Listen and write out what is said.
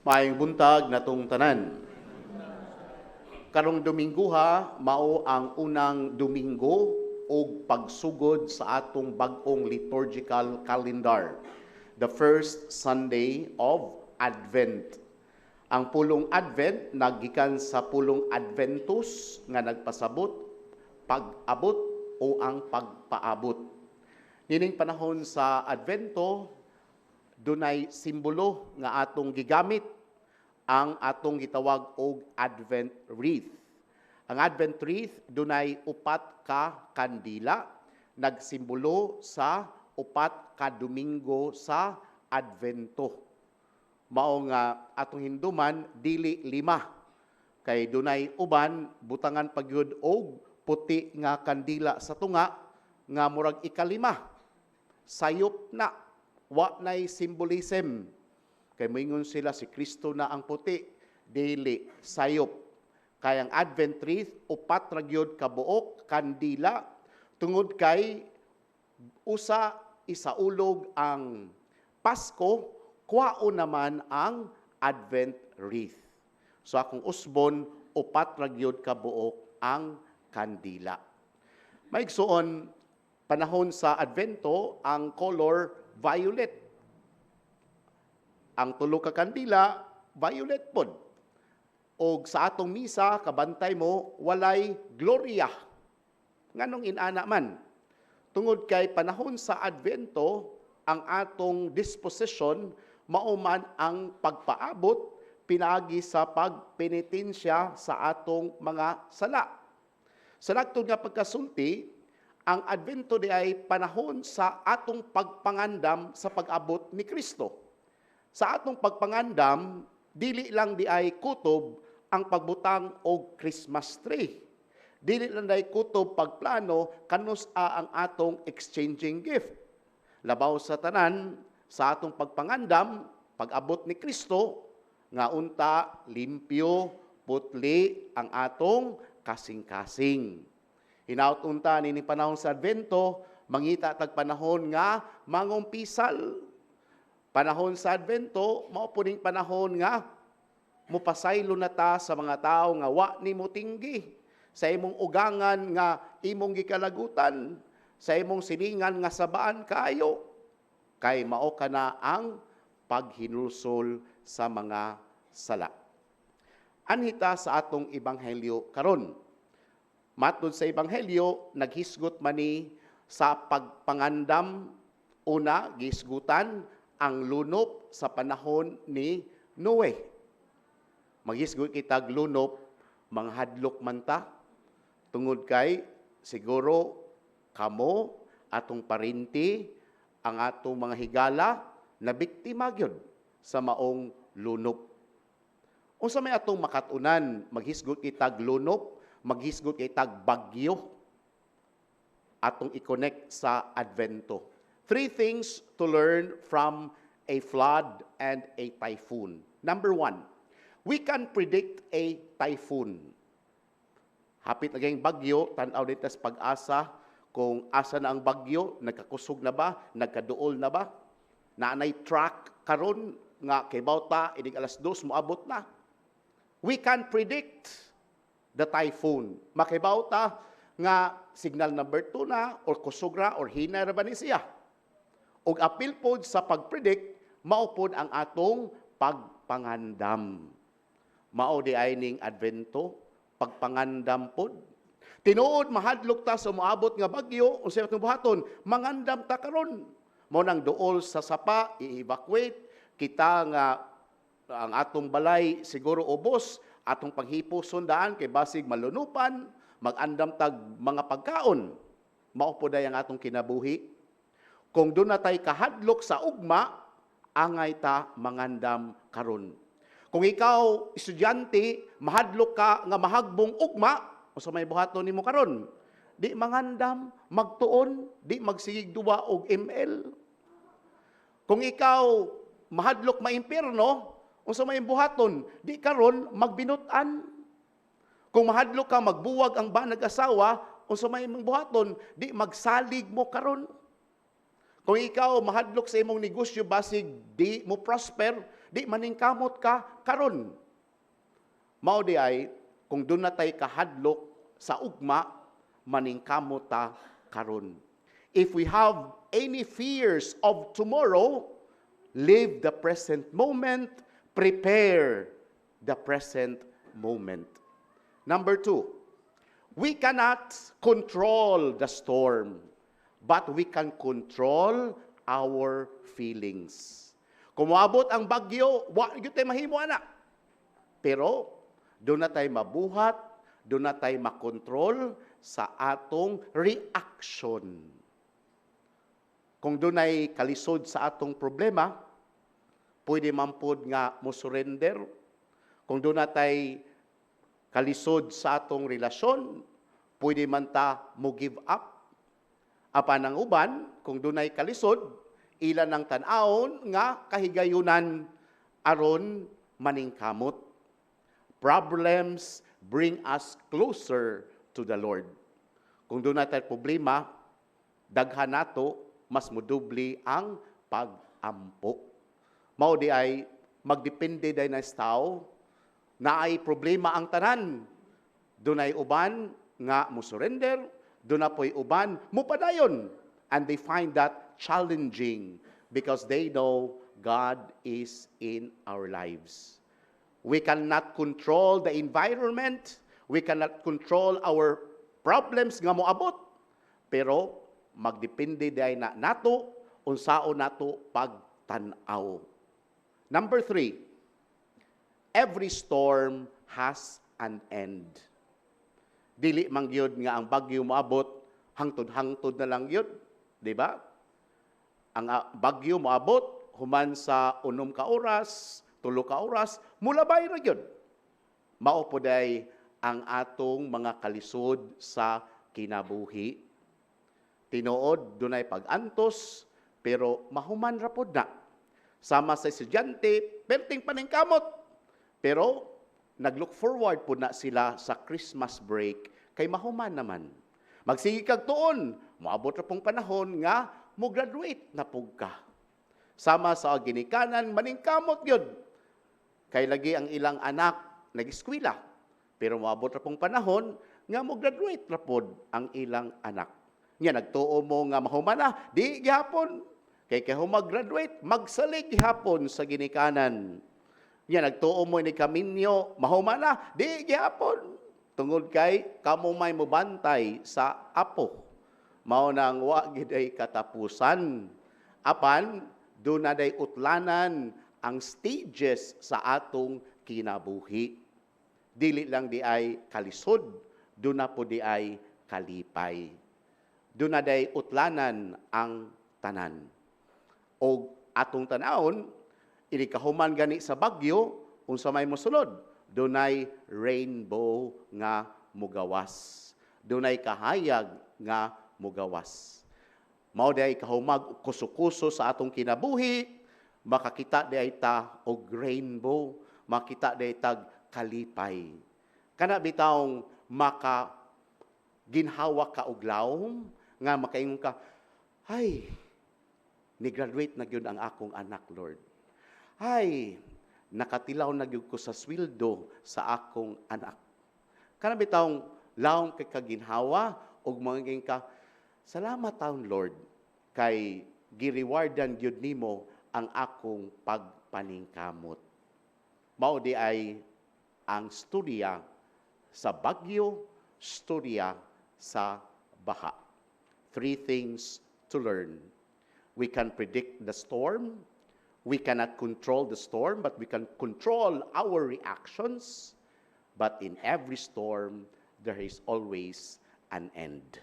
Maayong buntag natong tanan. Karong Domingo ha, mao ang unang Domingo o pagsugod sa atong bag-ong liturgical calendar. The first Sunday of Advent. Ang pulong Advent naggikan sa pulong Adventus nga nagpasabot, pag-abot o ang pagpaabot. Nining panahon sa Advento, dunay simbolo nga atong gigamit ang atong gitawag og Advent wreath. Ang Advent wreath dunay upat ka kandila nagsimbolo sa upat ka Domingo sa Advento. Mao nga atong Hinduman dili 5 kay dunay uban butangan pagyud og puti nga kandila sa tunga nga murag ika-5 sayop na wa nay symbolism. Kay moingon sila si Kristo na ang puti, dili sayop. Kay ang Advent wreath, upat ra gyud ka buok, kandila, tungod kay isaulog ang Pasko, kwao naman ang Advent wreath. So akong usbon, upat ra gyud ka buok ang kandila. Maigsuon, panahon sa Advento, ang color violet. Ang tulo ka kandila, violet pod. O sa atong misa, kabantay mo, walay gloria. Nganong inana man. Tungod kay panahon sa Advento, ang atong disposition, mauman ang pagpaabot, pinagi sa pagpenitensya sa atong mga sala. Sa nagtod nga pagkasulti, ang Advento di ay panahon sa atong pagpangandam sa pag-abot ni Kristo. Sa atong pagpangandam, dili lang di ay kutob ang pagbutang og Christmas tree. Dili lang di ay kutob pagplano kanus ang atong exchanging gift. Labaw sa tanan, sa atong pagpangandam, pag-abot ni Kristo, nga unta, limpyo, putli ang atong kasing-kasing. Hinaut-unta ni panahon sa Advento, mangita tag panahon nga mangumpisal. Panahon sa Advento, mao puning panahon nga mupasaylo na ta sa mga tao nga wa nimo tinggi, sa imong ugangan nga imong gikalagutan, sa imong silingan nga sabaan kaayo, kay mao kana ang paghinulsol sa mga sala. Anhita sa atong ebanghelyo karon. Matod sa ebanghelyo, naghisgot man ni sa pagpangandam, una, gisgutan ang lunop sa panahon ni Noe. Maghisgot kitag lunop, manghadlok man ta, tungod kay siguro kamo, atong parinti, ang atong mga higala, na biktima gyud sa maong lunop. Unsa may atong makatunan, maghisgot kitag lunop, maghisgot kay tag bagyo atong i-connect sa Advento. 3 things to learn from a flood and a typhoon. Number 1, we can predict a typhoon. Hapit na gayong bagyo, tanaw dito sa pag-asa, kung asa na ang bagyo, nagkakusog na ba, nagkaduol na ba, naanay track karon nga kay bawta, inig alas 2, moabot na. We can predict the typhoon. Makibawta nga signal number 2 na or kusugra or hina ra ba ni siya. Og apil pod sa pagpredict, mao pod ang atong pagpangandam. Mao di ay ning Advento, pagpangandam pod. Tinuod mahadlok ta sa moabot nga bagyo, unsay atong buhaton, mangandam ta karon. Mao nang duol sa sapa, i-evacuate kita nga ang atong balay siguro ubos, atong paghipo sundaan kay basig malunupan, mag-andam tag mga pagkaon. Mao po day ang atong kinabuhi. Kung doon na tay kahadlok sa ugma, angay ta mangandam karon. Kung ikaw estudyante, mahadlok ka nga mahagbong ugma, o sa may buhaton nimo karon, di mangandam, magtuon, di magsigig duwa og ML. Kung ikaw mahadlok maimpirno, unsa may buhaton, di karon magbinutan. Kung mahadlok ka magbuwag ang banag asawa, unsa may buhaton, di magsalig mo karon. Kung ikaw mahadlok sa imong negosyo basig di mo prosper, di maningkamot ka karon. Mao di ay kung doon na tay kahadlok sa ugma, maningkamot ta karon. If we have any fears of tomorrow, live the present moment, prepare the present moment. Number 2, we cannot control the storm, but we can control our feelings. Kung maabot ang bagyo, wa gyud tay mahimo ana. Pero doon na tayo mabuhat, doon na tayo makontrol sa atong reaction. Kung doon ay kalisod sa atong problema, pwede man pod nga mo surrender. Kung doon na tayo kalisod sa atong relasyon, pwede man ta mo give up. Apan ang uban, kung doon ay kalisod, ilan ang tan-awon nga kahigayunan aron maningkamot. Problems bring us closer to the Lord. Kung doon na tayo problema, daghan nato, mas mudubli ang pag-ampo. Mao di ay magdepende day na tao na ay problema ang tanan. Doon ay uban nga mo surrender, doon na po'y uban mo padayon. And they find that challenging because they know God is in our lives. We cannot control the environment, we cannot control our problems nga moabot, pero magdepende day na nato unsaon nato pagtan-aw. Number 3, every storm has an end. Dili man gyud nga ang bagyo moabot, hangtod-hangtod na lang gyud, di ba? Ang bagyo moabot human sa 6 ka oras, 3 ka oras, mulabay ra gyud. Mao po day ang atong mga kalisod sa kinabuhi. Tinuod dunay pag-antos, pero mahuman ra pod na. Sama sa estudyante, perting paningkamot. Pero nag-look forward po na sila sa Christmas break kay mahuman naman. Magsige kag tuon, moabot ra pong panahon nga mo graduate na pug ka. Sama sa ginikanan, maningkamot gyud. Kay lagi ang ilang anak nag-eskwela. Pero moabot ra pong panahon nga mo graduate ra pod ang ilang anak. Nya nagtuo mo nga mahuman na, di gihapon. Kay mag-graduate, magsalig gihapon sa ginikanan. Nya nagtuo mo ni kaminyo, mahuman na, di gihapon. Tungod kay kamo may mobantay sa apo. Mao nang wa gid ay katapusan. Apan do na day utlanan ang stages sa atong kinabuhi. Dili lang di ay kalisod, do na po di ay kalipay. Do na day utlanan ang tanan. O atong tanawon, inikahuman gani sa bagyo, unsa may mosulod, dunay rainbow nga mugawas. Dunay kahayag nga mugawas. Mao day kahumag kuso-kuso sa atong kinabuhi, makakita day ta og rainbow, makita day tag kalipay. Kana bitawng maka ginhawa ka og lawom nga makaingon ka, ay, ni-graduate na gyud ang akong anak, Lord. Ay, nakatilaw na gyud ko sa sweldo sa akong anak. Kana bitawng lawom kay kaginhawa og mangingin ka, salamat taon, Lord, kay girewardan gyud nimo ang akong pagpaningkamot. Mao di ay ang storya sa bagyo, storya sa baha. 3 things to learn. We can predict the storm. We cannot control the storm, but we can control our reactions. But in every storm, there is always an end.